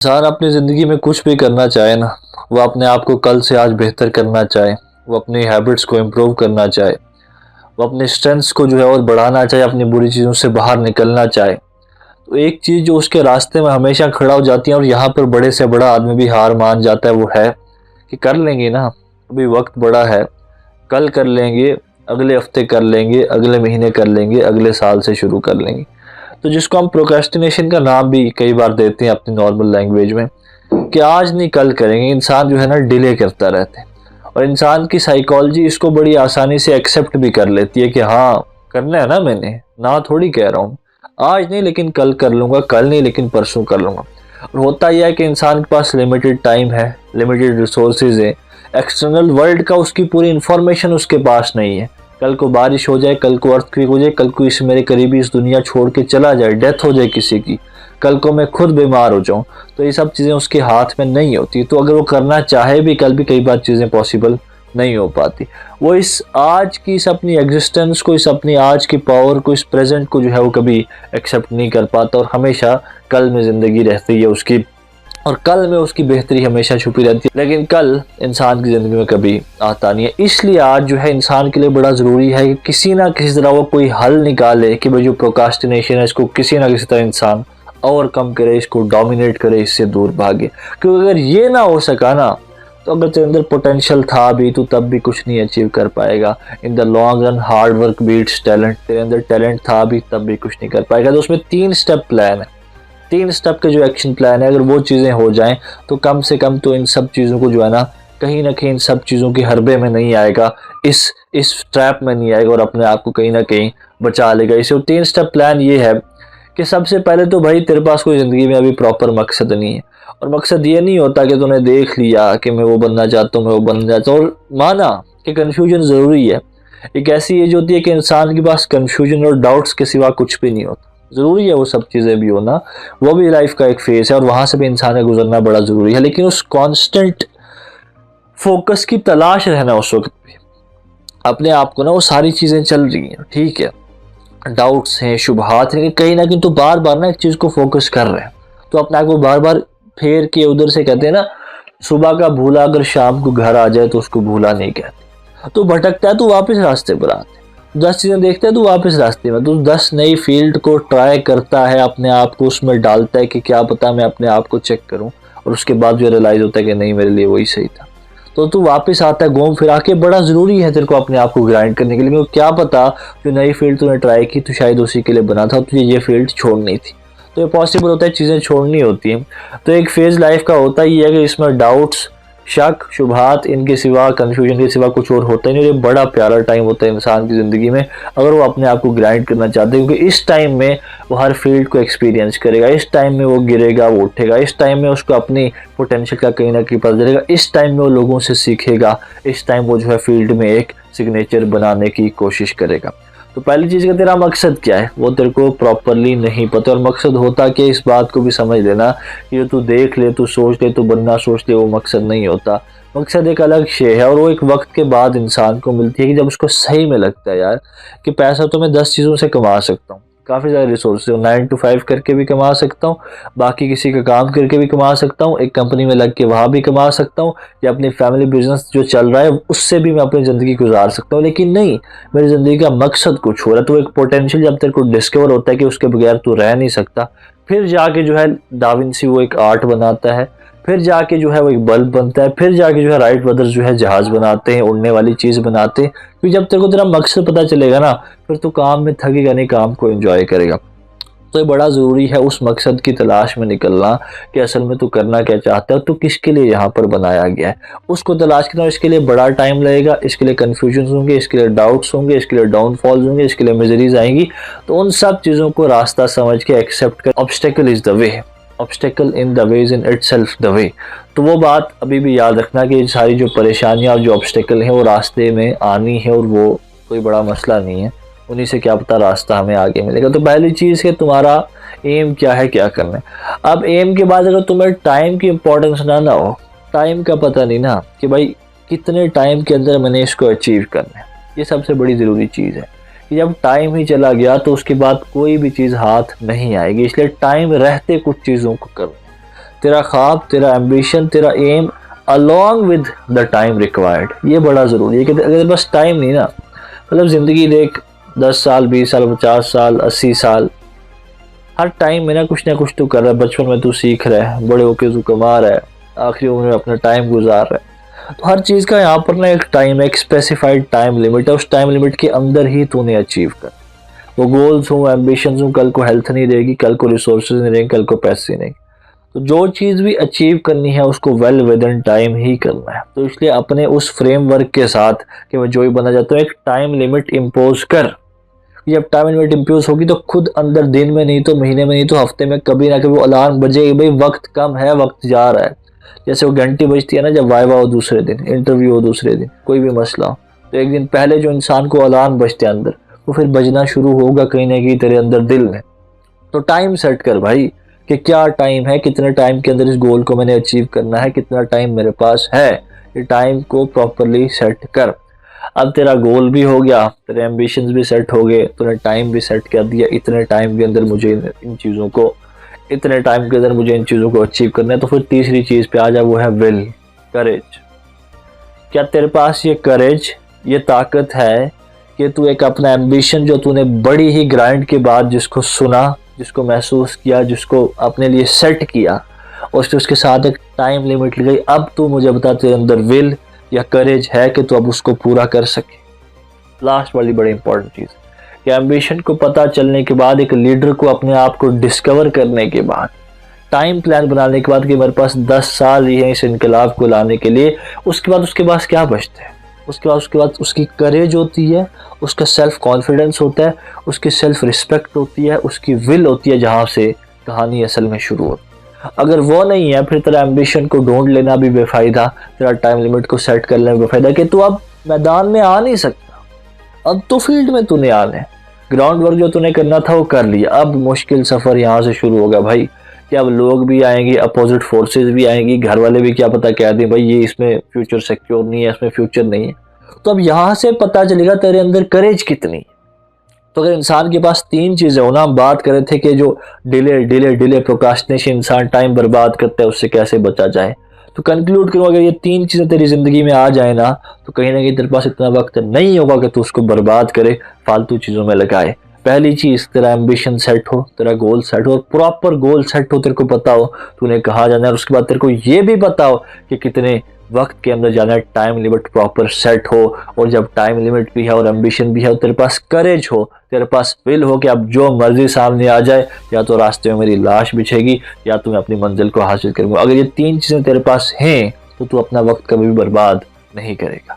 इंसान अपनी ज़िंदगी में कुछ भी करना चाहे ना, वो अपने आप को कल से आज बेहतर करना चाहे, वो अपनी हैबिट्स को इम्प्रूव करना चाहे, वो अपने स्ट्रेंथ्स को जो है और बढ़ाना चाहे, अपनी बुरी चीज़ों से बाहर निकलना चाहे, तो एक चीज़ जो उसके रास्ते में हमेशा खड़ा हो जाती है और यहाँ पर बड़े से बड़ा आदमी भी हार मान जाता है, वो है कि कर लेंगे ना, अभी वक्त बड़ा है, कल कर लेंगे, अगले हफ्ते कर लेंगे, अगले महीने कर लेंगे, अगले साल से शुरू कर लेंगे। तो जिसको हम प्रोक्रेस्टिनेशन का नाम भी कई बार देते हैं अपनी नॉर्मल लैंग्वेज में, कि आज नहीं कल करेंगे। इंसान जो है ना डिले करता रहता है, और इंसान की साइकोलॉजी इसको बड़ी आसानी से एक्सेप्ट भी कर लेती है कि हाँ करना है ना, मैंने ना थोड़ी कह रहा हूँ, आज नहीं लेकिन कल कर लूँगा, कल नहीं लेकिन परसों कर लूँगा। और होता यह है कि इंसान के पास लिमिटेड टाइम है, लिमिटेड रिसोर्सेज है, एक्सटर्नल वर्ल्ड का उसकी पूरी इंफॉर्मेशन उसके पास नहीं है। कल को बारिश हो जाए, कल को अर्थक्वेक हो जाए, कल को इस मेरे करीबी इस दुनिया छोड़ के चला जाए, डेथ हो जाए किसी की, कल को मैं खुद बीमार हो जाऊं, तो ये सब चीज़ें उसके हाथ में नहीं होती। तो अगर वो करना चाहे भी कल भी, कई बार चीज़ें पॉसिबल नहीं हो पाती। वो इस आज की इस अपनी एग्जिस्टेंस को, इस अपनी आज की पावर को, इस प्रेजेंट को जो है वो कभी एक्सेप्ट नहीं कर पाता, और हमेशा कल में ज़िंदगी रहती है उसकी, और कल में उसकी बेहतरी हमेशा छुपी रहती है, लेकिन कल इंसान की ज़िंदगी में कभी आता नहीं है। इसलिए आज जो है इंसान के लिए बड़ा ज़रूरी है कि किसी ना किसी तरह वो कोई हल निकाले कि भाई जो प्रोक्रास्टिनेशन है इसको किसी ना किसी तरह इंसान ओवरकम करे, इसको डोमिनेट करे, इससे दूर भागे। क्योंकि अगर ये ना हो सका ना, तो अगर तेरे अंदर पोटेंशियल था भी तो तब भी कुछ नहीं अचीव कर पाएगा। In the long run hard work beats talent. तेरे अंदर टैलेंट था भी तब भी कुछ नहीं कर पाएगा। तो उसमें 3 स्टेप प्लान है, 3 स्टेप के जो एक्शन प्लान है, अगर वो चीज़ें हो जाएं तो कम से कम तो इन सब चीज़ों को जो है ना कहीं इन सब चीज़ों की हरबे में नहीं आएगा, इस ट्रैप में नहीं आएगा, और अपने आप को कहीं ना कहीं बचा लेगा इसे। 3 स्टेप प्लान ये है कि सबसे पहले तो भाई तेरे पास कोई ज़िंदगी में अभी प्रॉपर मकसद नहीं है। और मकसद ये नहीं होता कि तूने देख लिया कि मैं वो बनना चाहता हूँ, मैं वो बनना चाहता हूँ, और माना कि कन्फ्यूजन ज़रूरी है। एक ऐसी एज होती है कि इंसान के पास कन्फ्यूजन और डाउट्स के सिवा कुछ भी नहीं होता। ज़रूरी है वो सब चीज़ें भी होना, वो भी लाइफ का एक फेज़ है, और वहाँ से भी इंसान का गुजरना बड़ा ज़रूरी है। लेकिन उस कांस्टेंट फोकस की तलाश रहना उस वक्त भी अपने आप को ना, वो सारी चीज़ें चल रही हैं, ठीक है, डाउट्स हैं, शुबहात हैं, कहीं ना कहीं तो बार बार ना एक चीज़ को फोकस कर रहे हैं, तो अपने आप को बार बार फेर के उधर से कहते हैं ना, सुबह का भूला अगर शाम को घर आ जाए तो उसको भूला नहीं कहते। तो भटकता है तो वापस रास्ते पर आते, 10 चीज़ें देखता है तो वापस रास्ते में, तो 10 नई फील्ड को ट्राई करता है, अपने आप को उसमें डालता है कि क्या पता मैं अपने आप को चेक करूं, और उसके बाद जो रियलाइज़ होता है कि नहीं मेरे लिए वही सही था। तो तू वापस आता है घूम फिरा के। बड़ा ज़रूरी है तेरे को अपने आप को ग्राइंड करने के लिए, क्योंकि क्या पता जो नई फील्ड तूने ट्राई की तो शायद उसी के लिए बना था, तुझे ये फील्ड छोड़नी थी। तो ये पॉसिबल होता है, चीज़ें छोड़नी होती हैं। तो एक फेज़ लाइफ का होता ही है कि इसमें डाउट्स, शक, शुबहात, इनके सिवा, कन्फ्यूजन के सिवा कुछ और होता ही नहीं। ये बड़ा प्यारा टाइम होता है इंसान की ज़िंदगी में, अगर वो अपने आप को ग्राइंड करना चाहते हैं, क्योंकि इस टाइम में वो हर फील्ड को एक्सपीरियंस करेगा, इस टाइम में वो गिरेगा, वो उठेगा, इस टाइम में उसको अपनी पोटेंशियल का कहीं ना कहीं पता चलेगा, इस टाइम में वो लोगों से सीखेगा, इस टाइम वो जो है फील्ड में एक सिग्नेचर बनाने की कोशिश करेगा। तो पहली चीज़ का तेरा मकसद क्या है वो तेरे को प्रॉपरली नहीं पता, और मकसद होता क्या इस बात को भी समझ लेना कि जो तू देख ले, तू सोच ले, तू बनना सोच ले, वो मकसद नहीं होता। मकसद एक अलग शे है, और वो एक वक्त के बाद इंसान को मिलती है कि जब उसको सही में लगता है यार कि पैसा तो मैं 10 चीज़ों से कमा सकता हूँ, काफ़ी ज़्यादा रिसोर्सेज, 9 to 5 करके भी कमा सकता हूँ, बाकी किसी का काम करके भी कमा सकता हूँ, एक कंपनी में लग के वहाँ भी कमा सकता हूँ, या अपनी फैमिली बिजनेस जो चल रहा है उससे भी मैं अपनी ज़िंदगी गुजार सकता हूँ। लेकिन नहीं, मेरी ज़िंदगी का मकसद कुछ हो रहा है। तो एक पोटेंशियल जब तेरे को डिस्कवर होता है कि उसके बगैर तू रह नहीं सकता, फिर जाके जो है डाविंसी वो एक आर्ट बनाता है, फिर जाके जो है वो एक बल्ब बनता है, फिर जाके जो है राइट ब्रदर्स जो है जहाज बनाते हैं, उड़ने वाली चीज़ बनाते हैं। क्योंकि जब तेरे को तेरा मकसद पता चलेगा ना, फिर तू काम में थकेगा नहीं, काम को एंजॉय करेगा। तो ये बड़ा ज़रूरी है उस मकसद की तलाश में निकलना कि असल में तू करना क्या चाहता है, तो किसके लिए यहाँ पर बनाया गया है, उसको तलाश करना। इसके लिए बड़ा टाइम लगेगा, इसके लिए कन्फ्यूजन होंगे, इसके लिए डाउट्स होंगे, इसके लिए डाउनफॉल्स होंगे, इसके लिए मिजरीज आएंगी। तो उन सब चीज़ों को रास्ता समझ के एक्सेप्ट कर, obstacle is the way, obstacle in the way is in itself the way. तो वो बात अभी भी याद रखना कि सारी जो परेशानियाँ और जो ऑब्स्टेकल हैं वो रास्ते में आनी है, और वो कोई बड़ा मसला नहीं है, उन्हीं से क्या पता रास्ता हमें आगे मिलेगा। तो पहली चीज़ है तुम्हारा एम क्या है, क्या करना है। अब एम के बाद अगर तुम्हें टाइम की इम्पोर्टेंस ना हो, टाइम का पता नहीं ना कि भाई कितने टाइम के अंदर मैंने इसको अचीव करना है, ये सबसे बड़ी ज़रूरी चीज़ है कि जब टाइम ही चला गया तो उसके बाद कोई भी चीज़ हाथ नहीं आएगी। इसलिए टाइम रहते कुछ चीज़ों को करो, तेरा ख्वाब, तेरा एम्बिशन, तेरा aim along with the time required. ये बड़ा ज़रूरी है कि अगर बस टाइम नहीं ना, मतलब ज़िंदगी देख 10 साल, 20 साल, 50 साल, 80 साल, हर टाइम में ना कुछ तो कर रहा है। बचपन में तू सीख रहा है, बड़े होके तू कमा रहा है, आखिरी उम्र में अपना टाइम गुजार रहा है। तो हर चीज़ का यहाँ पर ना एक टाइम है, एक स्पेसिफाइड टाइम लिमिट है। उस टाइम लिमिट के अंदर ही तूने अचीव कर। वो गोल्स हो, एम्बिशंस हो, कल को हेल्थ नहीं रहेगी, कल को रिसोर्सेज नहीं रहेंगे, कल को पैसे नहीं। तो जो चीज़ भी अचीव करनी है उसको वेल विद इन टाइम ही करना है। तो इसलिए अपने उस फ्रेमवर्क के साथ कि मैं जो ही बना चाहता हूँ, एक टाइम लिमिट इम्पोज कर। जब टाइम लिमिट इम्पोज होगी तो खुद अंदर दिन में नहीं तो महीने में नहीं तो हफ्ते में कभी ना कभी वो अलार्म बजेगी, भाई वक्त कम है, वक्त जा रहा है। जैसे वो घंटी बजती है ना जब वाइवा हो दूसरे दिन, इंटरव्यू हो दूसरे दिन, कोई भी मसला हो, तो एक दिन पहले जो इंसान को अलार्म बजते हैं अंदर, वो फिर बजना शुरू होगा कहीं ना कहीं तेरे अंदर दिल में। तो टाइम सेट कर भाई कि क्या टाइम है, कितने टाइम के अंदर इस गोल को मैंने अचीव करना है, कितना टाइम मेरे पास है। ये टाइम को प्रॉपरली सेट कर। अब तेरा गोल भी हो गया, तेरे एम्बिशंस भी सेट हो गए, तूने टाइम भी सेट कर दिया, इतने टाइम के अंदर मुझे इन चीज़ों को, इतने टाइम के अंदर मुझे इन चीज़ों को अचीव करना है। तो फिर तीसरी चीज़ पे आ जा, वो है विल, करेज। क्या तेरे पास ये करेज, ये ताकत है कि तू एक अपना एम्बिशन जो तूने बड़ी ही ग्राइंड के बाद जिसको सुना, जिसको महसूस किया, जिसको अपने लिए सेट किया, और उसके साथ एक टाइम लिमिट लगाई, अब तू मुझे बता तेरे अंदर विल या करेज है कि तू अब उसको पूरा कर सके। लास्ट वाली बड़ी इंपॉर्टेंट चीज़ कि एम्बिशन को पता चलने के बाद, एक लीडर को अपने आप को डिस्कवर करने के बाद, टाइम प्लान बनाने के बाद कि मेरे पास 10 साल ही है इस इनकलाब को लाने के लिए, उसके बाद क्या बचता है? उसके बाद उसकी करेज होती है, उसका सेल्फ कॉन्फिडेंस होता है, उसकी सेल्फ रिस्पेक्ट होती है, उसकी विल होती है, जहाँ से कहानी असल में शुरू होती है। अगर वो नहीं है फिर तेरा एम्बिशन को ढूंढ लेना भी बेफायदा, तेरा टाइम लिमिट को सेट कर लेना बेफायदा कि तू अब मैदान में आ नहीं सकता। अब तो फील्ड में तूने आना है, ग्राउंड वर्क जो तूने करना था वो कर लिया, अब मुश्किल सफ़र यहाँ से शुरू होगा भाई। कि अब लोग भी आएंगे, अपोजिट फोर्सेस भी आएंगी, घर वाले भी क्या पता कह दें भाई ये इसमें फ्यूचर सिक्योर नहीं है, इसमें फ्यूचर नहीं है। तो अब यहाँ से पता चलेगा तेरे अंदर करेज कितनी। तो अगर इंसान के पास 3 चीज़ें हो ना, हम बात कर रहे थे कि जो डिले प्रोक्रास्टिनेशन, इंसान टाइम बर्बाद करता है, उससे कैसे बचा जाए। तो कंक्लूड करूँ, अगर ये 3 चीज़ें तेरी ज़िंदगी में आ जाए ना, तो कहीं ना कहीं तेरे पास इतना वक्त नहीं होगा कि तू उसको बर्बाद करे, फालतू चीज़ों में लगाए। पहली चीज़, तेरा एम्बिशन सेट हो, तेरा गोल सेट हो, प्रॉपर गोल सेट हो, तेरे को पता हो तूने कहाँ जाना है। और उसके बाद तेरे को ये भी पता हो कि कितने वक्त के अंदर जाना है, टाइम लिमिट प्रॉपर सेट हो। और जब टाइम लिमिट भी है और एम्बिशन भी है, तेरे पास करेज हो, तेरे पास विल हो कि अब जो मर्जी सामने आ जाए, या तो रास्ते में मेरी लाश बिछेगी या तो मैं अपनी मंजिल को हासिल करूंगा। अगर ये 3 चीज़ें तेरे पास हैं तो तू अपना वक्त कभी भी बर्बाद नहीं करेगा।